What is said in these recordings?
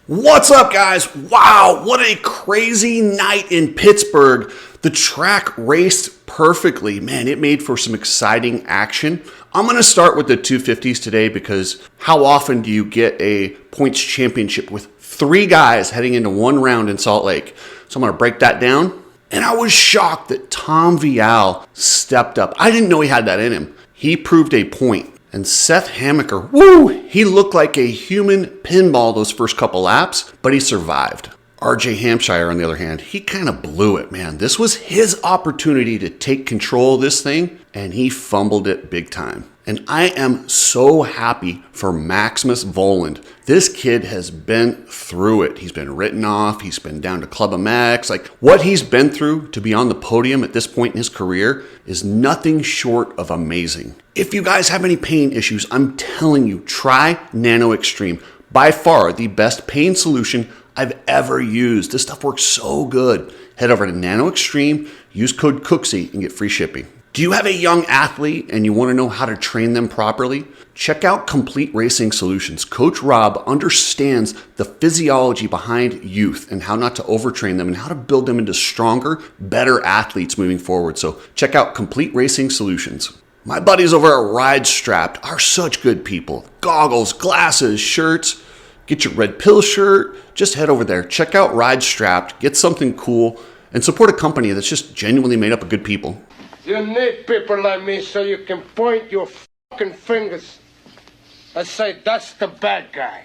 What's up, guys? Wow, what a crazy night in Pittsburgh. The track raced perfectly. Man, it made for some exciting action. I'm going to start with the 250s today because how often do you get a points championship with three guys heading into one round in Salt Lake? So I'm going to break that down. And I was shocked that Tom Vialle stepped up. I didn't know he had that in him. He proved a point. And Seth Hammaker, woo, he looked like a human pinball those first couple laps, but he survived. RJ Hampshire, on the other hand, he kind of blew it, man. This was his opportunity to take control of this thing, and he fumbled it big time. And I am so happy for Maximus Vohland. This kid has been through it. He's been written off. He's been down to Club MX. Like, what he's been through to be on the podium at this point in his career is nothing short of amazing. If you guys have any pain issues, I'm telling you, try Nano-Xtreme. By far the best pain solution I've ever used. This stuff works so good. Head over to Nano-Xtreme, use code Cooksy, and get free shipping. Do you have a young athlete and you want to know how to train them properly? Check out Complete Racing Solutions. Coach Rob understands the physiology behind youth and how not to overtrain them and how to build them into stronger, better athletes moving forward. So check out Complete Racing Solutions. My buddies over at Ride Strapped are such good people. Goggles, glasses, shirts. Get your red pill shirt. Just head over there. Check out Ride Strapped. Get something cool and support a company that's just genuinely made up of good people. You need people like me so you can point your fucking fingers and say, that's the bad guy.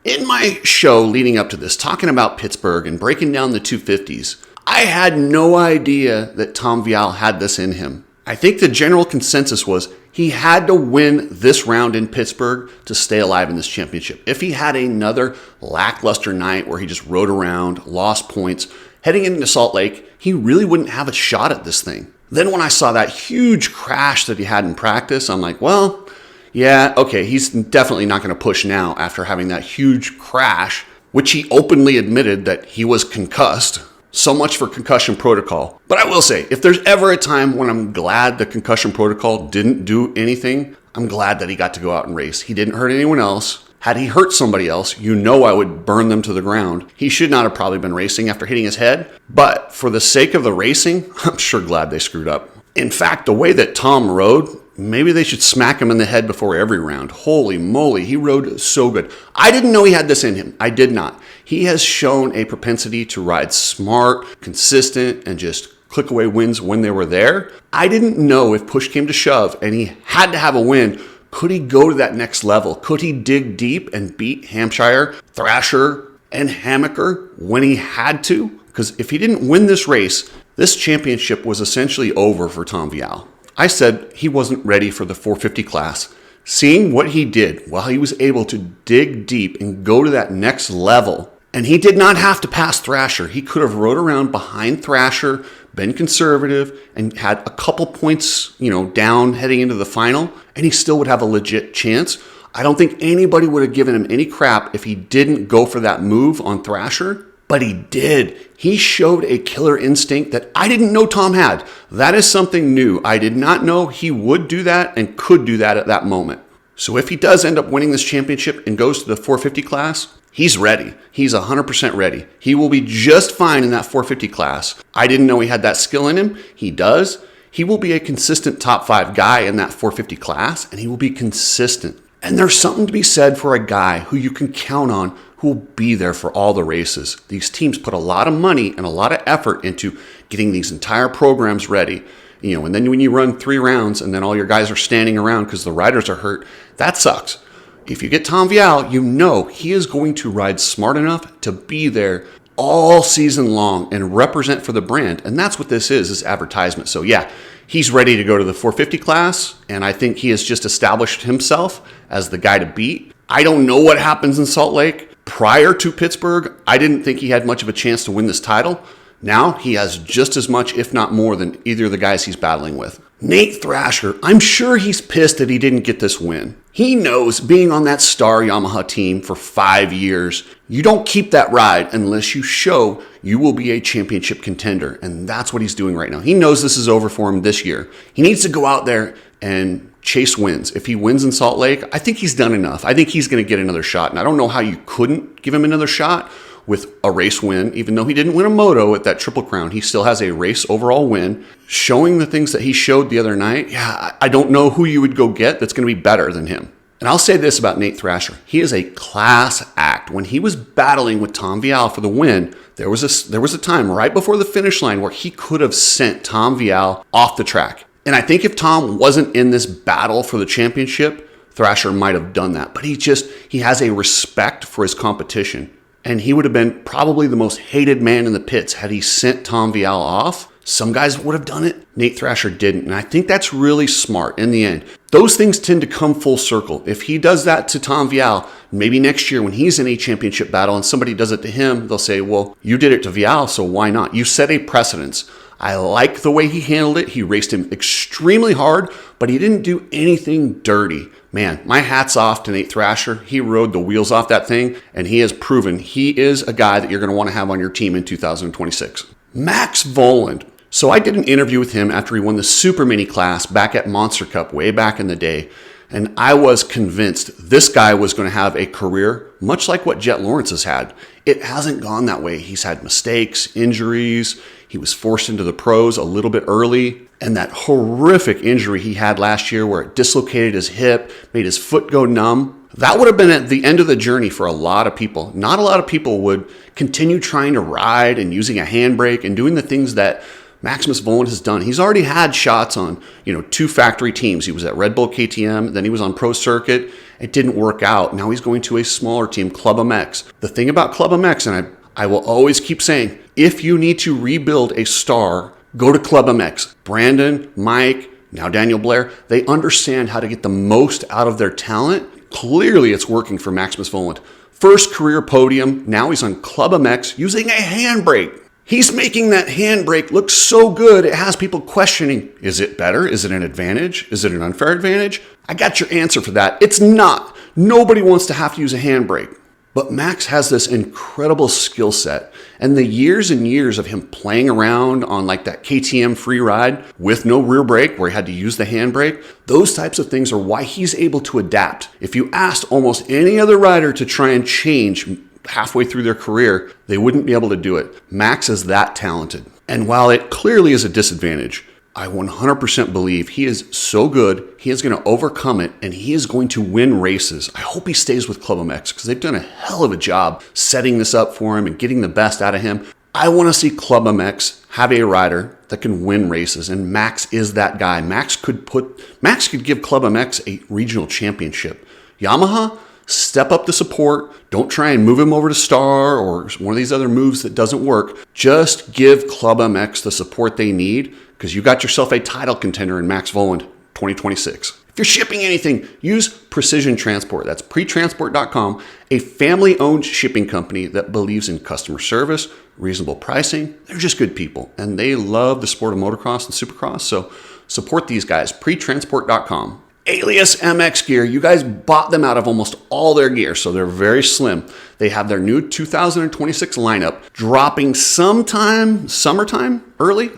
In my show leading up to this, talking about Pittsburgh and breaking down the 250s, I had no idea that Tom Vialle had this in him. I think the general consensus was he had to win this round in Pittsburgh to stay alive in this championship. If he had another lackluster night where he just rode around, lost points, heading into Salt Lake, he really wouldn't have a shot at this thing. Then when I saw that huge crash that he had in practice, I'm like, well, yeah, okay, he's definitely not going to push now after having that huge crash, which he openly admitted that he was concussed. So much for concussion protocol. But I will say, if there's ever a time when I'm glad the concussion protocol didn't do anything, I'm glad that he got to go out and race. He didn't hurt anyone else. Had he hurt somebody else, you know I would burn them to the ground. He should not have probably been racing after hitting his head. But for the sake of the racing, I'm sure glad they screwed up. In fact, the way that Tom rode, maybe they should smack him in the head before every round. Holy moly, he rode so good. I didn't know he had this in him. I did not. He has shown a propensity to ride smart, consistent, and just click away wins when they were there. I didn't know if push came to shove and he had to have a win, could he go to that next level? Could he dig deep and beat Hampshire, Thrasher, and Hammaker when he had to? Because if he didn't win this race, this championship was essentially over for Tom Vialle. I said he wasn't ready for the 450 class. Seeing what he did while he was able to dig deep and go to that next level, and he did not have to pass Thrasher. He could have rode around behind Thrasher, been conservative, and had a couple points, down heading into the final, and he still would have a legit chance. I don't think anybody would have given him any crap if he didn't go for that move on Thrasher, but he did. He showed a killer instinct that I didn't know Tom had. That is something new. I did not know he would do that and could do that at that moment. So if he does end up winning this championship and goes to the 450 class, he's ready. He's 100% ready. He will be just fine in that 450 class. I didn't know he had that skill in him. He does. He will be a consistent top 5 guy in that 450 class, and he will be consistent. And there's something to be said for a guy who you can count on who will be there for all the races. These teams put a lot of money and a lot of effort into getting these entire programs ready. And then when you run 3 rounds and then all your guys are standing around because the riders are hurt, that sucks. If you get Tom Vialle, you know he is going to ride smart enough to be there all season long and represent for the brand. And that's what this is advertisement. So yeah, he's ready to go to the 450 class. And I think he has just established himself as the guy to beat. I don't know what happens in Salt Lake. Prior to Pittsburgh, I didn't think he had much of a chance to win this title. Now he has just as much, if not more, than either of the guys he's battling with. Nate Thrasher, I'm sure he's pissed that he didn't get this win. He knows being on that star Yamaha team for 5 years, you don't keep that ride unless you show you will be a championship contender. And that's what he's doing right now. He knows this is over for him this year. He needs to go out there and Chase wins. If he wins in Salt Lake, I think he's done enough. I think he's going to get another shot. And I don't know how you couldn't give him another shot with a race win. Even though he didn't win a moto at that Triple Crown, he still has a race overall win. Showing the things that he showed the other night, yeah, I don't know who you would go get that's going to be better than him. And I'll say this about Nate Thrasher. He is a class act. When he was battling with Tom Vial for the win, there was a time right before the finish line where he could have sent Tom Vial off the track. And I think if Tom wasn't in this battle for the championship, Thrasher might have done that. But he has a respect for his competition. And he would have been probably the most hated man in the pits had he sent Tom Vial off. Some guys would have done it. Nate Thrasher didn't. And I think that's really smart in the end. Those things tend to come full circle. If he does that to Tom Vial, maybe next year when he's in a championship battle and somebody does it to him, they'll say, well, you did it to Vial, so why not? You set a precedence. I like the way he handled it. He raced him extremely hard, but he didn't do anything dirty. Man, my hat's off to Nate Thrasher. He rode the wheels off that thing, and he has proven he is a guy that you're going to want to have on your team in 2026. Max Vohland. So I did an interview with him after he won the Super Mini class back at Monster Cup way back in the day. And I was convinced this guy was going to have a career much like what Jet Lawrence has had. It hasn't gone that way. He's had mistakes, injuries. He was forced into the pros a little bit early. And that horrific injury he had last year where it dislocated his hip, made his foot go numb. That would have been at the end of the journey for a lot of people. Not a lot of people would continue trying to ride and using a handbrake and doing the things that Maximus Vohland has done. He's already had shots on, 2 factory teams. He was at Red Bull KTM, then he was on Pro Circuit. It didn't work out. Now he's going to a smaller team, Club MX. The thing about Club MX, and I will always keep saying, if you need to rebuild a star, go to Club MX. Brandon, Mike, now Daniel Blair, they understand how to get the most out of their talent. Clearly it's working for Maximus Vohland. First career podium, now he's on Club MX using a handbrake. He's making that handbrake look so good, it has people questioning, is it better? Is it an advantage? Is it an unfair advantage? I got your answer for that. It's not. Nobody wants to have to use a handbrake. But Max has this incredible skill set. And the years and years of him playing around on like that KTM free ride with no rear brake where he had to use the handbrake, those types of things are why he's able to adapt. If you asked almost any other rider to try and change halfway through their career, they wouldn't be able to do it. Max is that talented. And while it clearly is a disadvantage, I 100% believe he is so good, he is going to overcome it, and he is going to win races. I hope he stays with Club MX because they've done a hell of a job setting this up for him and getting the best out of him. I want to see Club MX have a rider that can win races, and Max is that guy. Max could give Club MX a regional championship. Yamaha, step up the support. Don't try and move him over to Star or one of these other moves that doesn't work. Just give Club MX the support they need because you got yourself a title contender in Max Vohland 2026. If you're shipping anything, use Precision Transport. That's pretransport.com, a family-owned shipping company that believes in customer service, reasonable pricing. They're just good people, and they love the sport of motocross and supercross, so support these guys, pretransport.com. Alias MX gear, you guys bought them out of almost all their gear, so they're very slim. They have their new 2026 lineup dropping sometime summertime, early.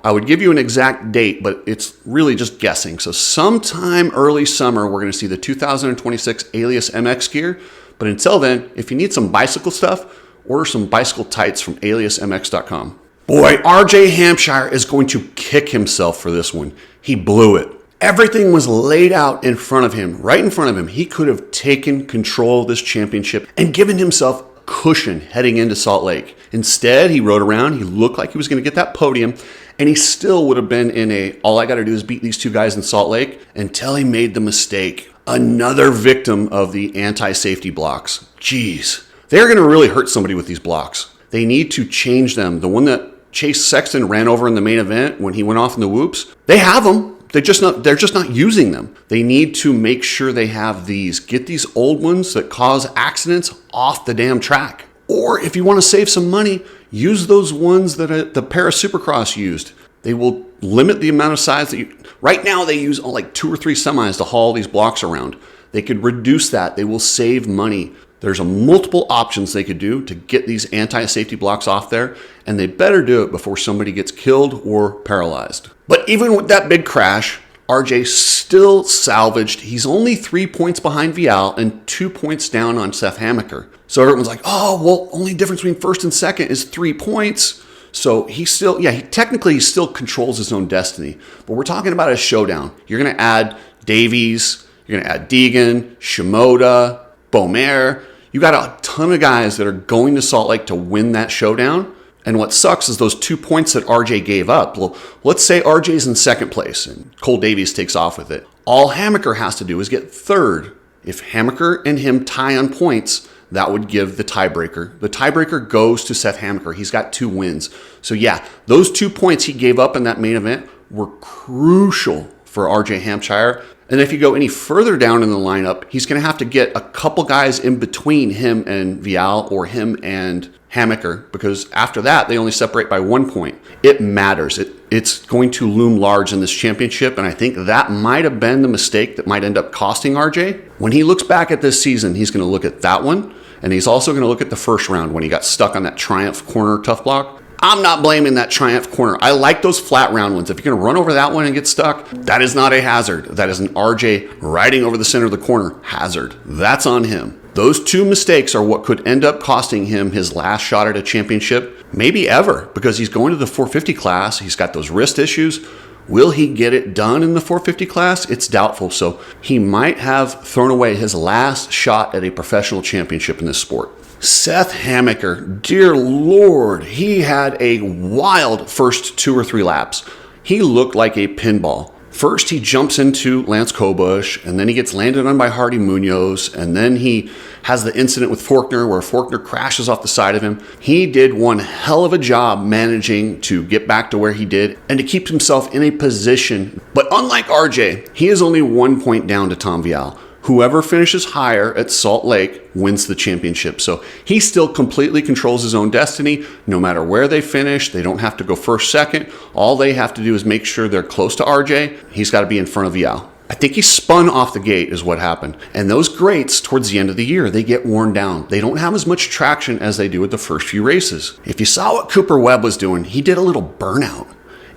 I would give you an exact date, but it's really just guessing. So sometime early summer, we're going to see the 2026 Alias MX gear. But until then, if you need some bicycle stuff, order some bicycle tights from aliasmx.com. Boy, RJ Hampshire is going to kick himself for this one. He blew it. Everything was laid out in front of him, right in front of him. He could have taken control of this championship and given himself cushion heading into Salt Lake. Instead, he rode around. He looked like he was going to get that podium, and he still would have been in all I got to do is beat these 2 guys in Salt Lake until he made the mistake. Another victim of the anti-safety blocks. Jeez. They're going to really hurt somebody with these blocks. They need to change them. The one that Chase Sexton ran over in the main event when he went off in the whoops, they have them. They're just not using them. They need to make sure they have these. Get these old ones that cause accidents off the damn track. Or if you want to save some money, use those ones that the Para Supercross used. They will limit the amount of size that you... Right now they use like 2 or 3 semis to haul these blocks around. They could reduce that. They will save money. There's multiple options they could do to get these anti-safety blocks off there, and they better do it before somebody gets killed or paralyzed. But even with that big crash, RJ still salvaged. He's only 3 points behind Vial and 2 points down on Seth Hammaker. So everyone's like, oh, well, only difference between first and second is 3 points. So he still, he still controls his own destiny. But we're talking about a showdown. You're going to add Davies, you're going to add Deegan, Shimoda, Beaumer. You got a ton of guys that are going to Salt Lake to win that showdown. And what sucks is those 2 points that RJ gave up. Well, let's say RJ's in second place and Cole Davies takes off with it. All Hammaker has to do is get third. If Hammaker and him tie on points, that would give the tiebreaker. The tiebreaker goes to Seth Hammaker. He's got 2 wins. So yeah, those 2 points he gave up in that main event were crucial for RJ Hampshire. And if you go any further down in the lineup, he's going to have to get a couple guys in between him and Vial or him and Hammaker, because after that, they only separate by 1 point. It matters. It's going to loom large in this championship, and I think that might have been the mistake that might end up costing RJ. When he looks back at this season, he's going to look at that one, and he's also going to look at the first round when he got stuck on that Triumph corner tough block. I'm not blaming that Triumph corner. I like those flat round ones. If you're going to run over that one and get stuck, that is not a hazard. That is an RJ riding over the center of the corner hazard. That's on him. Those 2 mistakes are what could end up costing him his last shot at a championship, maybe ever, because he's going to the 450 class. He's got those wrist issues. Will he get it done in the 450 class? It's doubtful. So he might have thrown away his last shot at a professional championship in this sport. Seth Hammaker, dear Lord, he had a wild first 2 or 3 laps. He looked like a pinball. First, he jumps into Lance Kobush, and then he gets landed on by Hardy Munoz, and then he has the incident with Forkner where Forkner crashes off the side of him. He did one hell of a job managing to get back to where he did and to keep himself in a position. But unlike RJ, he is only 1 point down to Tom Vial. Whoever finishes higher at Salt Lake wins the championship. So he still completely controls his own destiny. No matter where they finish, they don't have to go first, second. All they have to do is make sure they're close to RJ. He's got to be in front of Vial. I think he spun off the gate is what happened. And those grates towards the end of the year, they get worn down. They don't have as much traction as they do at the first few races. If you saw what Cooper Webb was doing, he did a little burnout.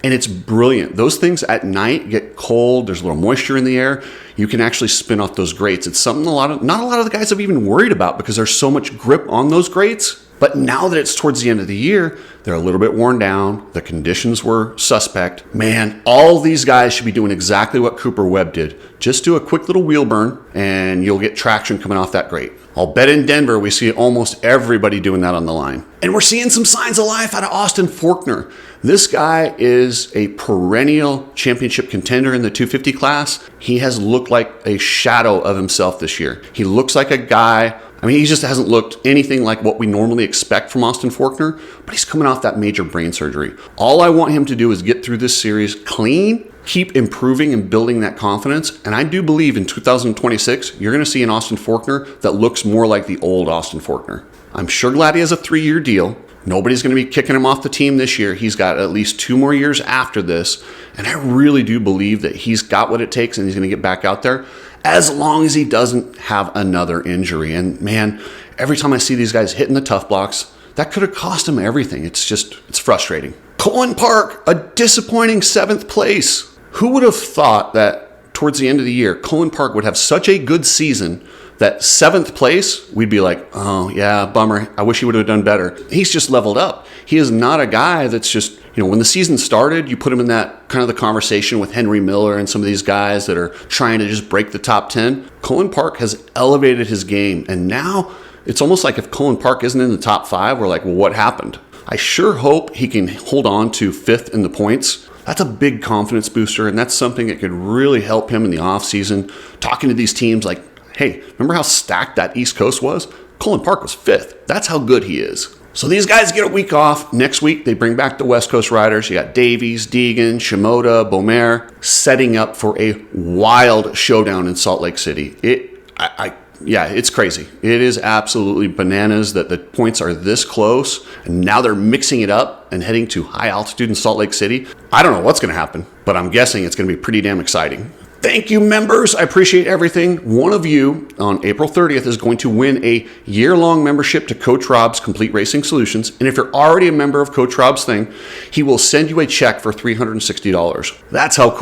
And it's brilliant. Those things at night get cold. There's a little moisture in the air. You can actually spin off those grates. It's something not a lot of the guys have even worried about because there's so much grip on those grates. But now that it's towards the end of the year, they're a little bit worn down. The conditions were suspect. Man, all these guys should be doing exactly what Cooper Webb did. Just do a quick little wheel burn and you'll get traction coming off that grate. I'll bet in Denver we see almost everybody doing that on the line. And we're seeing some signs of life out of Austin Forkner. This guy is a perennial championship contender in the 250 class. He has looked like a shadow of himself this year. He looks like a guy, he just hasn't looked anything like what we normally expect from Austin Forkner, but he's coming off that major brain surgery. All I want him to do is get through this series clean, keep improving and building that confidence. And I do believe in 2026, you're going to see an Austin Forkner that looks more like the old Austin Forkner. I'm sure glad he has a 3-year deal. Nobody's going to be kicking him off the team this year. He's got at least 2 more years after this. And I really do believe that he's got what it takes and he's going to get back out there as long as he doesn't have another injury. And man, every time I see these guys hitting the tough blocks, that could have cost him everything. It's frustrating. Coen Park, a disappointing 7th place. Who would have thought that towards the end of the year, Coen Park would have such a good season that 7th place, we'd be like, oh yeah, bummer. I wish he would have done better. He's just leveled up. He is not a guy that's just, when the season started, you put him in that kind of the conversation with Henry Miller and some of these guys that are trying to just break the top 10. Coen Park has elevated his game. And now it's almost like if Coen Park isn't in the top 5, we're like, well, what happened? I sure hope he can hold on to 5th in the points. That's a big confidence booster, and that's something that could really help him in the offseason. Talking to these teams like, hey, remember how stacked that East Coast was? Coen Park was 5th. That's how good he is. So these guys get a week off. Next week, they bring back the West Coast riders. You got Davies, Deegan, Shimoda, Beaumer, setting up for a wild showdown in Salt Lake City. It's crazy. It is absolutely bananas that the points are this close, and now they're mixing it up and heading to high altitude in Salt Lake City. I don't know what's going to happen, but I'm guessing it's going to be pretty damn exciting. Thank you, members. I appreciate everything. One of you on April 30th is going to win a year-long membership to Coach Rob's Complete Racing Solutions. And if you're already a member of Coach Rob's thing, he will send you a check for $360. That's how cool.